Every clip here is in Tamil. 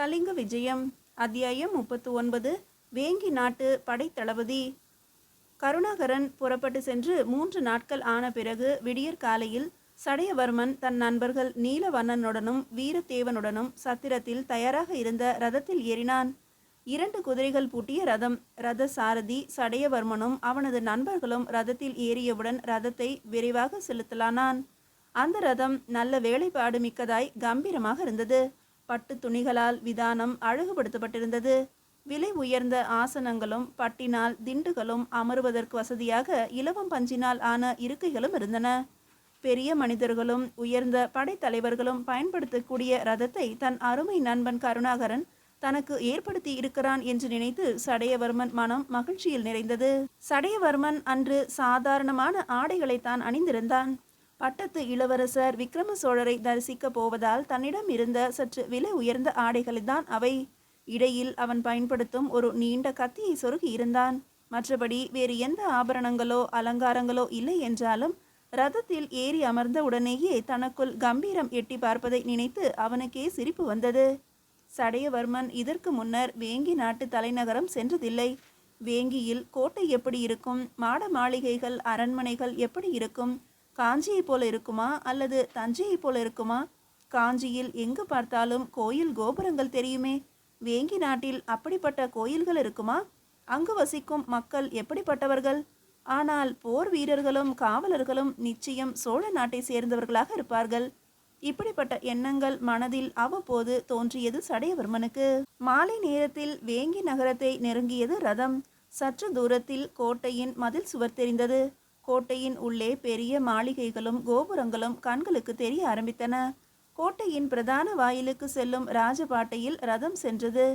கலிங்க விஜயம் அத்தியாயம் 39. வேங்கி நாட்டு படைத்தளபதி. கருணாகரன் புறப்பட்டு சென்று 3 நாட்கள் ஆன பிறகு விடியற் காலையில் சடையவர்மன் தன் நண்பர்கள் நீலவண்ணனுடனும் வீரத்தேவனுடனும் சத்திரத்தில் தயாராக இருந்த ரதத்தில் ஏறினான். 2 குதிரைகள் பூட்டிய ரதம். ரத சாரதி சடையவர்மனும் அவனது நண்பர்களும் ரதத்தில் ஏறியவுடன் ரதத்தை விரைவாக செலுத்தலானான். அந்த ரதம் நல்ல வேலைப்பாடு மிக்கதாய் கம்பீரமாக இருந்தது. பட்டு துணிகளால் விதானம் அழகுபடுத்தப்பட்டிருந்தது. விலை உயர்ந்த ஆசனங்களும் பட்டினால் திண்டுகளும் அமருவதற்கு வசதியாக இலவம் பஞ்சினால் ஆன இருக்கைகளும் இருந்தன. பெரிய மனிதர்களும் உயர்ந்த படைத்தலைவர்களும் பயன்படுத்தக்கூடிய ரதத்தை தன் அருமை நண்பன் கருணாகரன் தனக்கு ஏற்படுத்தி இருக்கிறான் என்று நினைத்து சடையவர்மன் மனம் மகிழ்ச்சியில் நிறைந்தது. சடையவர்மன் அன்று சாதாரணமான ஆடைகளைத்தான் அணிந்திருந்தான். பட்டத்து இளவரசர் விக்ரம சோழரை தரிசிக்க போவதால் தன்னிடம் இருந்த சற்று விலை உயர்ந்த ஆடைகள்தான் அவை. இடையில் அவன் பயன்படுத்தும் ஒரு நீண்ட கத்தியை சொருகி இருந்தான். மற்றபடி வேறு எந்த ஆபரணங்களோ அலங்காரங்களோ இல்லை என்றாலும் ரதத்தில் ஏறி அமர்ந்த உடனேயே தனக்குள் கம்பீரம் எட்டி பார்ப்பதை நினைத்து அவனுக்கே சிரிப்பு வந்தது. சடையவர்மன் இதற்கு முன்னர் வேங்கி நாட்டு தலைநகரம் சென்றதில்லை. வேங்கியில் கோட்டை எப்படி இருக்கும், மாட மாளிகைகள் அரண்மனைகள் எப்படி இருக்கும், காஞ்சியை போல இருக்குமா அல்லது தஞ்சையை போல இருக்குமா? காஞ்சியில் எங்கு பார்த்தாலும் கோயில் கோபுரங்கள் தெரியுமே. வேங்கி நாட்டில் அப்படிப்பட்ட கோயில்கள் இருக்குமா? அங்கு வசிக்கும் மக்கள் எப்படிப்பட்டவர்கள்? ஆனால் போர் வீரர்களும் காவலர்களும் நிச்சயம் சோழ நாட்டை சேர்ந்தவர்களாக இருப்பார்கள். இப்படிப்பட்ட எண்ணங்கள் மனதில் அவ்வப்போது தோன்றியது சடையவர்மனுக்கு. மாலை நேரத்தில் வேங்கி நகரத்தை நெருங்கியது ரதம். சற்று தூரத்தில் கோட்டையின் மதில் சுவர் தெரிந்தது. கோட்டையின் உள்ளே பெரிய மாளிகைகளும் கோபுரங்களும் கண்களுக்கு தெரிய ஆரம்பித்தன. கோட்டையின் பிரதான வாயிலுக்கு செல்லும் ராஜபாட்டையில் ரதம் சென்றது.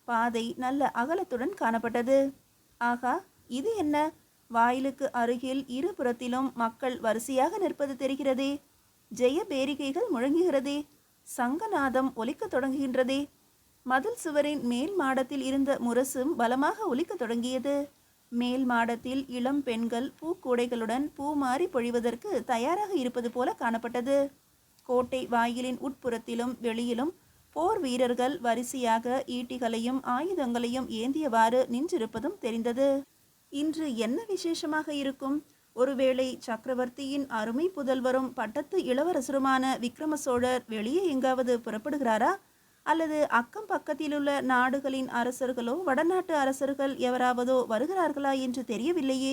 பாதை நல்ல அகலத்துடன் காணப்பட்டது. ஆகா, இது என்ன? வாயிலுக்கு அருகில் இருபுறத்திலும் மக்கள் வரிசையாக நிற்பது தெரிகிறதே. ஜெய பேரிகைகள் முழங்குகிறதே. சங்கநாதம் ஒலிக்க தொடங்குகின்றதே. மதில் சுவரின் மேல் மாடத்தில் இருந்த முரசும் பலமாக ஒலிக்க தொடங்கியது. மேல் மாடத்தில் இளம் பெண்கள் பூக்கூடைகளுடன் பூ மாறி பொழிவதற்கு தயாராக இருப்பது போல காணப்பட்டது. கோட்டை வாயிலின் உட்புறத்திலும் வெளியிலும் போர் வீரர்கள் வரிசையாக ஈட்டிகளையும் ஆயுதங்களையும் ஏந்தியவாறு நின்றிருப்பதும் தெரிந்தது. இன்று என்ன விசேஷமாக இருக்கும்? ஒருவேளை சக்கரவர்த்தியின் அருமை புதல்வரும் பட்டத்து இளவரசருமான விக்ரம சோழர் வெளியே எங்காவது புறப்படுகிறாரா? அல்லது அக்கம் பக்கத்திலுள்ள நாடுகளின் அரசர்களோ வடநாட்டு அரசர்கள் எவராவதோ வருகிறார்களா என்று தெரியவில்லையே.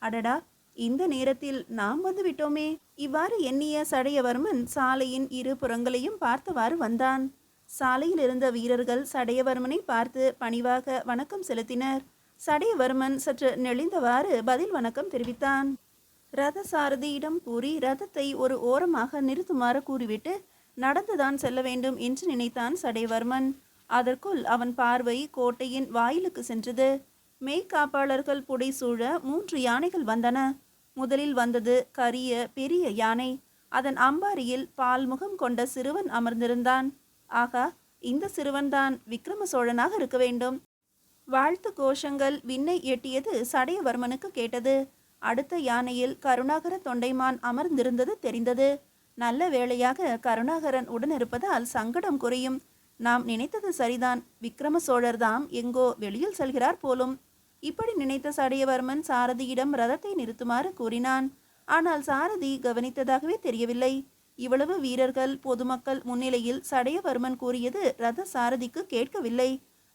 அடடா, இந்த நேரத்தில் நாம் வந்து விட்டோமே. இவ்வாறு எண்ணிய சடையவர்மன் சாலையின் இரு புறங்களையும் பார்த்தவாறு வந்தான். சாலையில் இருந்த வீரர்கள் சடையவர்மனை பார்த்து பணிவாக வணக்கம் செலுத்தினர். சடையவர்மன் சற்று நெளிந்தவாறு பதில் வணக்கம் தெரிவித்தான். ரத சாரதியிடம் கூறி ரதத்தை ஒரு ஓரமாக நிறுத்துமாறு கூறிவிட்டு நடந்துதான் செல்ல வேண்டும் என்று நினைத்தான் சடையவர்மன். அதற்குள் அவன் பார்வை கோட்டையின் வாயிலுக்கு சென்றது. மெய்காப்பாளர்கள் புடைசூழ 3 யானைகள் வந்தன. முதலில் வந்தது கரிய பெரிய யானை. அதன் அம்பாரியில் பால்முகம் கொண்ட சிறுவன் அமர்ந்திருந்தான். ஆகா, இந்த சிறுவன்தான் விக்ரம சோழனாக இருக்க வேண்டும். வாழ்த்து கோஷங்கள் விண்ணை எட்டியது சடையவர்மனுக்கு கேட்டது. அடுத்த யானையில் கருணாகர தொண்டைமான் அமர்ந்திருந்தது தெரிந்தது. நல்ல வேளையாக கருணாகரன் உடன் இருப்பதால் சங்கடம் குறையும். நாம் நினைத்தது சரிதான், விக்ரம சோழர்தாம் எங்கோ வெளியில் செல்கிறார் போலும். இப்படி நினைத்த சடையவர்மன் சாரதியிடம் ரதத்தை நிறுத்துமாறு கூறினான். ஆனால் சாரதி கவனித்ததாகவே தெரியவில்லை. இவ்வளவு வீரர்கள் பொதுமக்கள் முன்னிலையில் சடையவர்மன் கூறியது ரத சாரதிக்கு கேட்கவில்லை.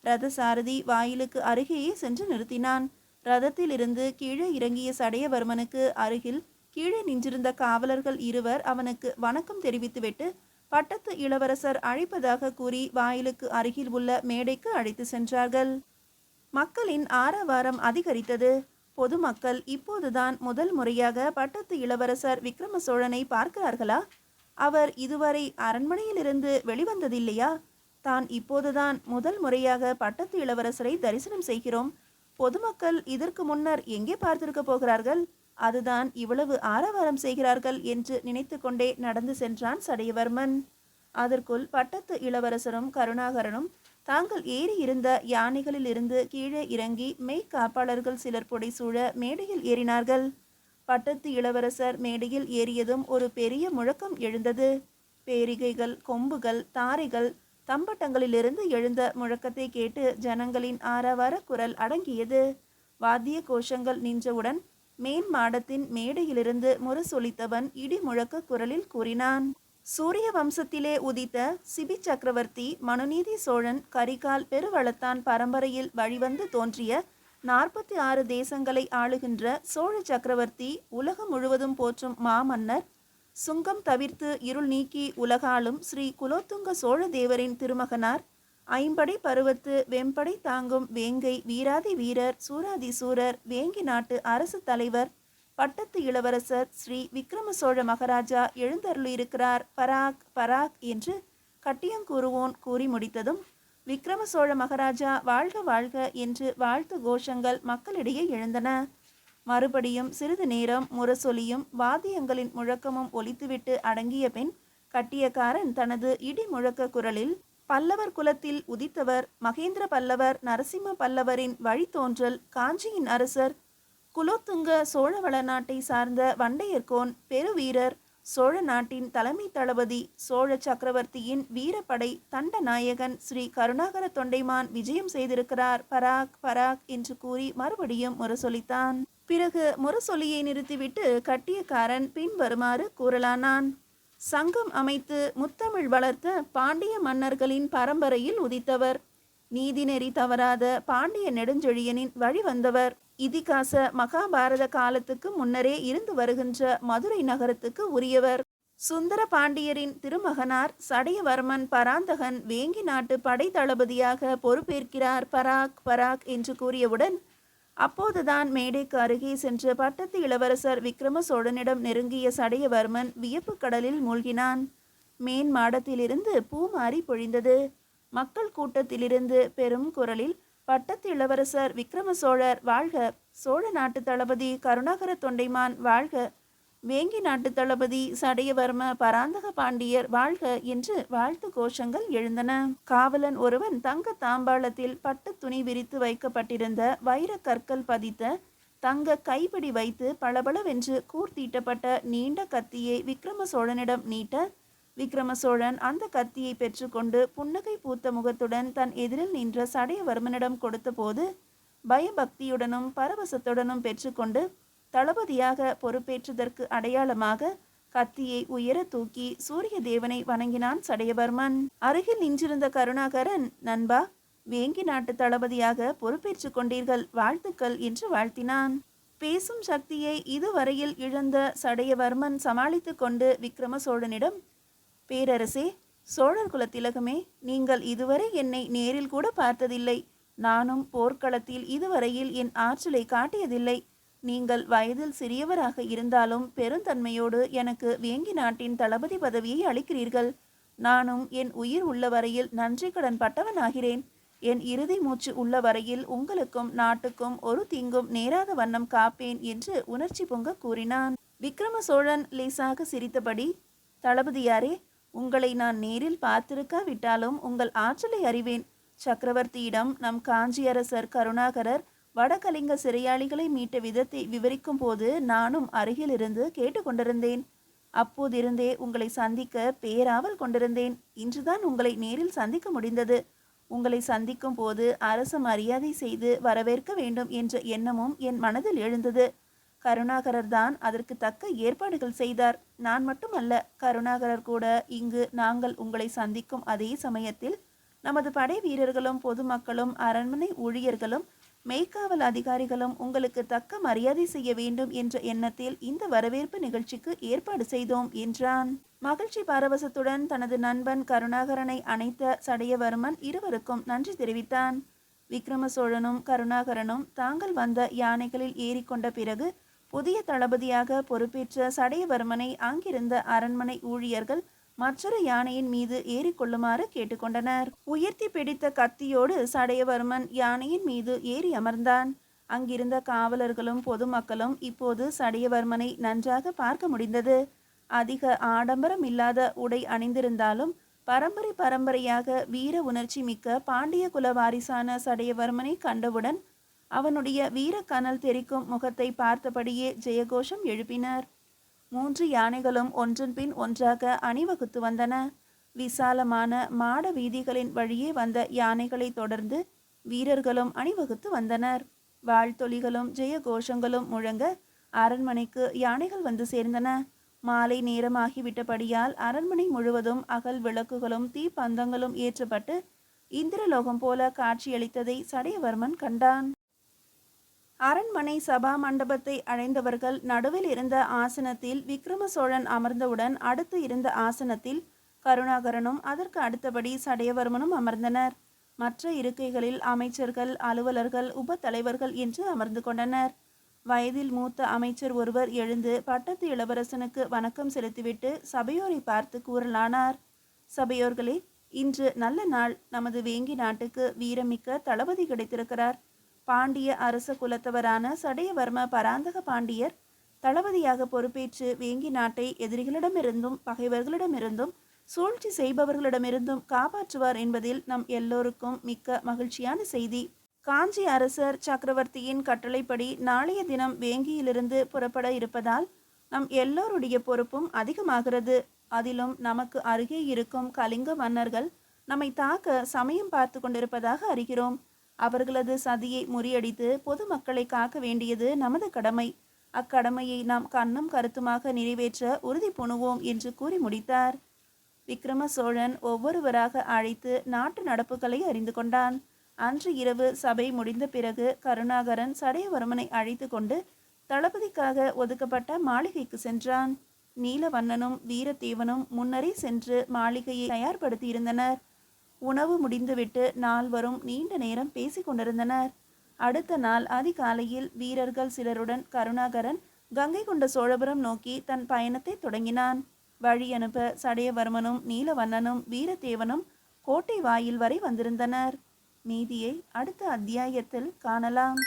ரத சாரதி வாயிலுக்கு அருகேயே சென்று நிறுத்தினான். ரதத்தில் இருந்து கீழே இறங்கிய சடையவர்மனுக்கு அருகில் கீழே நின்றிருந்த காவலர்கள் இருவர் அவனுக்கு வணக்கம் தெரிவித்துவிட்டு பட்டத்து இளவரசர் அழைப்பதாக கூறி வாயிலுக்கு அருகில் உள்ள மேடைக்கு அழைத்து சென்றார்கள். மக்களின் ஆரவாரம் அதிகரித்தது. பொதுமக்கள் இப்போதுதான் முதல் முறையாக பட்டத்து இளவரசர் விக்ரம சோழனை பார்க்கிறார்களா? அவர் இதுவரை அரண்மனையிலிருந்து வெளிவந்ததில்லையா? தான் இப்போதுதான் முதல் முறையாக பட்டத்து இளவரசரை தரிசனம் செய்கிறோம். பொதுமக்கள் இதற்கு முன்னர் எங்கே பார்த்திருக்க போகிறார்கள்? அதுதான் இவ்வளவு ஆரவாரம் செய்கிறார்கள் என்று நினைத்து கொண்டே நடந்து சென்றான் சடையவர்மன். அதற்குள் பட்டத்து இளவரசரும் கருணாகரனும் தாங்கள் ஏறி இருந்த யானைகளில் இருந்து கீழே இறங்கி மெய்காப்பாளர்கள் சிலர் புடைசூழ மேடையில் ஏறினார்கள். பட்டத்து இளவரசர் மேடையில் ஏறியதும் ஒரு பெரிய முழக்கம் எழுந்தது. பேரிகைகள், கொம்புகள், தாரைகள், தம்பட்டங்களிலிருந்து எழுந்த முழக்கத்தை கேட்டு ஜனங்களின் ஆரவார குரல் அடங்கியது. வாத்திய கோஷங்கள் நின்றவுடன் மேன் மாடத்தின் மேடையிலிருந்து முரசொலித்தவன் இடி முழக்க குரலில் கூறினான். சூரிய வம்சத்திலே உதித்த சிபி சக்கரவர்த்தி மனுநீதி சோழன் கரிகால் பெருவளத்தான் பரம்பரையில் வழிவந்து தோன்றிய 46 தேசங்களை ஆளுகின்ற சோழ சக்கரவர்த்தி, உலகம் முழுவதும் போற்றும் மாமன்னர், சுங்கம் தவிர்த்து இருள் நீக்கி உலகாலும் ஸ்ரீ குலோத்துங்க சோழ தேவரின் திருமகனார், ஐம்படை பருவத்து வெம்படை தாங்கும் வேங்கை வீராதி வீரர் சூராதி சூரர் வேங்கி நாட்டு அரசு தலைவர் பட்டத்து இளவரசர் ஸ்ரீ விக்ரம சோழ மகாராஜா எழுந்தருளியிருக்கிறார், பராக் பராக் என்று கட்டியங்கூறுவோன் கூறி முடித்ததும், விக்ரம சோழ மகாராஜா வாழ்க வாழ்க என்று வாழ்த்து கோஷங்கள் மக்களிடையே எழுந்தன. மறுபடியும் சிறிது நேரம் முரசொலியும் வாத்தியங்களின் முழக்கமும் ஒலித்துவிட்டு அடங்கிய பின் கட்டியக்காரன் தனது இடி முழக்க குரலில், பல்லவர் குலத்தில் உதித்தவர், மகேந்திர பல்லவர் நரசிம்ம பல்லவரின் வழித்தோன்றல், காஞ்சியின் அரசர், குலோத்துங்க சோழ வளநாட்டை சார்ந்த வண்டையர்கோன் பெருவீரர், சோழ நாட்டின் தலைமை தளபதி, சோழ சக்கரவர்த்தியின் வீரப்படை தண்டநாயகன் ஸ்ரீ கருணாகர தொண்டைமான் விஜயம் செய்திருக்கிறார், பராக் பராக் என்று கூறி மறுபடியும் முரசொலித்தான். பிறகு முரசொலியை நிறுத்திவிட்டு கட்டியக்காரன் பின்வருமாறு கூறலானான். சங்கம் அமைத்து முத்தமிழ் வளர்த்த பாண்டிய மன்னர்களின் பரம்பரையில் உதித்தவர், நீதிநெறி தவறாத பாண்டிய நெடுஞ்செழியனின் வழிவந்தவர், இதிகாச மகாபாரத காலத்துக்கு முன்னரே இருந்து வருகின்ற மதுரை நகரத்துக்கு உரியவர், சுந்தர பாண்டியரின் திருமகனார், சடையவர்மன் பராந்தகன் வேங்கி நாட்டு படை தளபதியாக பொறுப்பேற்கிறார், பராக் பராக் என்று கூறியவுடன் அப்போதுதான் மேடைக்கு அருகே சென்று பட்டத்து இளவரசர் விக்ரம சோழனிடம் நெருங்கிய சடையவர்மன் வியப்பு கடலில் மூழ்கினான். மேன் மாடத்திலிருந்து பூமாரி பொழிந்தது. மக்கள் கூட்டத்திலிருந்து பெரும் குரலில், பட்டத்து இளவரசர் விக்ரம சோழர் வாழ்க, சோழ நாட்டு தளபதி கருணாகர தொண்டைமான் வாழ்க, வேங்கி நாட்டு தளபதி சடையவர்ம பராந்தக பாண்டியர் வாழ்க என்று வாழ்த்து கோஷங்கள் எழுந்தன. காவலன் ஒருவன் தங்க தாம்பாளத்தில் பட்டு துணி விரித்து வைக்கப்பட்டிருந்த வைர கற்கள் பதித்த தங்க கைப்பிடி வைத்து பளபளவென்று கூர்த்தீட்டப்பட்ட நீண்ட கத்தியை விக்ரம சோழனிடம் நீட்ட, விக்ரம சோழன் அந்த கத்தியை பெற்றுக்கொண்டு புன்னகை பூத்த முகத்துடன் தன் எதிரில் நின்ற சடையவர்மனிடம் கொடுத்த போது பயபக்தியுடனும் பரவசத்துடனும் பெற்றுக்கொண்டு தளபதியாக பொறுப்பேற்றதற்கு அடையாளமாக கத்தியை உயர தூக்கி சூரிய தேவனை வணங்கினான் சடையவர்மன். அருகில் நின்றிருந்த கருணாகரன், நண்பா, வேங்கி நாட்டு தளபதியாக பொறுப்பேற்று கொண்டீர்கள், வாழ்த்துக்கள் என்று வாழ்த்தினான். பேசும் சக்தியை இதுவரையில் இழந்த சடையவர்மன் சமாளித்து கொண்டு விக்ரம சோழனிடம், பேரரசே, சோழர் குல திலகமே, நீங்கள் இதுவரை என்னை நேரில் கூட பார்த்ததில்லை. நானும் போர்க்களத்தில் இதுவரையில் என் ஆற்றலை காட்டியதில்லை. நீங்கள் வயதில் சிறியவராக இருந்தாலும் பெருந்தன்மையோடு எனக்கு வேங்கி நாட்டின் தளபதி பதவியை அளிக்கிறீர்கள். நானும் என் உயிர் உள்ள வரையில் நன்றி கடன் பட்டவனாகிறேன். என் இறுதி மூச்சு உள்ள வரையில் உங்களுக்கும் நாட்டுக்கும் ஒரு தீங்கும் நேராத வண்ணம் காப்பேன் என்று உணர்ச்சி பொங்க கூறினான். விக்ரம சோழன் லேசாக சிரித்தபடி, தளபதியாரே, உங்களை நான் நேரில் பார்த்திருக்காவிட்டாலும் உங்கள் ஆற்றலை அறிவேன். சக்கரவர்த்தியிடம் நம் காஞ்சி அரசர் கருணாகரர் வடகலிங்க சிறையாளிகளை மீட்ட விதத்தை விவரிக்கும் போது நானும் அருகிலிருந்து கேட்டுக்கொண்டிருந்தேன். அப்போதிருந்தே உங்களை சந்திக்க பேராவல் கொண்டிருந்தேன். இன்றுதான் உங்களை நேரில் சந்திக்க முடிந்தது. உங்களை சந்திக்கும் போது அரச மரியாதை செய்து வரவேற்க வேண்டும் என்ற எண்ணமும் என் மனதில் எழுந்தது. கருணாகரர் தான் அதற்கு தக்க ஏற்பாடுகள் செய்தார். நான் மட்டுமல்ல, கருணாகரர் கூட. இங்கு நாங்கள் உங்களை சந்திக்கும் அதே சமயத்தில் நமது படை வீரர்களும் பொதுமக்களும் அரண்மனை ஊழியர்களும் மெய்க்காவல் அதிகாரிகளும் உங்களுக்கு தக்க மரியாதை செய்ய வேண்டும் என்ற எண்ணத்தில் இந்த வரவேற்பு நிகழ்ச்சிக்கு ஏற்பாடு செய்தோம் என்றான். மகிழ்ச்சி பரவசத்துடன் தனது நண்பன் கருணாகரனை அணைத்த சடையவர்மன் இருவருக்கும் நன்றி தெரிவித்தான். விக்ரம சோழனும் கருணாகரனும் தாங்கள் வந்த யானைகளில் ஏறிக்கொண்ட பிறகு புதிய தளபதியாக பொறுப்பேற்ற சடையவர்மனை அங்கிருந்த அரண்மனை ஊழியர்கள் மற்றொரு யானையின் மீது ஏறிக்கொள்ளுமாறு கேட்டுக்கொண்டனர். உயர்த்தி பிடித்த கத்தியோடு சடையவர்மன் யானையின் மீது ஏறி அமர்ந்தான். அங்கிருந்த காவலர்களும் பொதுமக்களும் இப்போது சடையவர்மனை நன்றாக பார்க்க முடிந்தது. அதிக ஆடம்பரம் இல்லாத உடை அணிந்திருந்தாலும் பரம்பரையாக வீர உணர்ச்சி மிக்க பாண்டிய குல வாரிசான சடையவர்மனை கண்டவுடன் அவனுடைய வீர கனல் தெரிக்கும் முகத்தை பார்த்தபடியே ஜெயகோஷம் எழுப்பினர். 3 யானைகளும் ஒன்றன் பின் ஒன்றாக அணிவகுத்து வந்தன. விசாலமான மாட வீதிகளின் வழியே வந்த யானைகளை தொடர்ந்து வீரர்களும் அணிவகுத்து வந்தனர். வாழ்த்தொலிகளும் ஜெய கோஷங்களும் முழங்க அரண்மனைக்கு யானைகள் வந்து சேர்ந்தன. மாலை நேரமாகிவிட்டபடியால் அரண்மனை முழுவதும் அகல் விளக்குகளும் தீப்பந்தங்களும் ஏற்றப்பட்டு இந்திரலோகம் போல காட்சியளித்ததை சடையவர்மன் கண்டான். அரண்மனை சபா மண்டபத்தை அடைந்தவர்கள் நடுவில் இருந்த ஆசனத்தில் விக்ரம சோழன் அமர்ந்தவுடன் அடுத்து இருந்த ஆசனத்தில் கருணாகரனும் அதற்கு அடுத்தபடி சடையவர்மனும் அமர்ந்தனர். மற்ற இருக்கைகளில் அமைச்சர்கள், அலுவலர்கள், உப தலைவர்கள் என்று அமர்ந்து கொண்டனர். வயதில் மூத்த அமைச்சர் ஒருவர் எழுந்து பட்டத்து இளவரசனுக்கு வணக்கம் செலுத்திவிட்டு சபையோரை பார்த்து கூறலானார். சபையோர்களே, இன்று நல்ல நாள். நமது வேங்கி நாட்டுக்கு வீரமிக்க தளபதி கிடைத்திருக்கிறார். பாண்டிய அரச குலத்தவரான சடையவர்ம பராந்தக பாண்டியர் தளபதியாக பொறுப்பேற்று வேங்கி நாட்டை எதிரிகளிடமிருந்தும் பகைவர்களிடமிருந்தும் சூழ்ச்சி செய்பவர்களிடமிருந்தும் காப்பாற்றுவார் என்பதில் நம் எல்லோருக்கும் மிக்க மகிழ்ச்சியான செய்தி. காஞ்சி அரசர் சக்கரவர்த்தியின் கட்டளைப்படி நாளைய தினம் வேங்கியிலிருந்து புறப்பட இருப்பதால் நம் எல்லோருடைய பொறுப்பும் அதிகமாகிறது. அதிலும் நமக்கு அருகே இருக்கும் கலிங்க மன்னர்கள் நம்மை தாக்க சமயம் பார்த்து கொண்டிருப்பதாக அறிகிறோம். அவர்களது சதியை முறியடித்து பொதுமக்களை காக்க வேண்டியது நமது கடமை. அக்கடமையை நாம் கண்ணும் கருத்துமாக நிறைவேற்ற உறுதி பூணுவோம் என்று கூறி முடித்தார். விக்ரம சோழன் ஒவ்வொருவராக அழைத்து நாட்டு நடப்புகளை அறிந்து கொண்டான். அன்று இரவு சபை முடிந்த பிறகு கருணாகரன் சடையவர்மனை அழைத்து கொண்டு தளபதிக்காக ஒதுக்கப்பட்ட மாளிகைக்கு சென்றான். நீலவண்ணனும் வீரத்தேவனும் முன்னரே சென்று மாளிகையை தயார்படுத்தியிருந்தனர். உணவு முடிந்துவிட்டு நால்வரும் நீண்ட நேரம் பேசிக் கொண்டிருந்தனர். அடுத்த நாள் அதிகாலையில் வீரர்கள் சிலருடன் கருணாகரன் கங்கை கொண்ட சோழபுரம் நோக்கி தன் பயணத்தை தொடங்கினான். வழி அனுப்ப சடையவர்மனும் நீலவண்ணனும் வீரத்தேவனும் கோட்டை வாயில் வரை வந்திருந்தனர். மீதியை அடுத்த அத்தியாயத்தில் காணலாம்.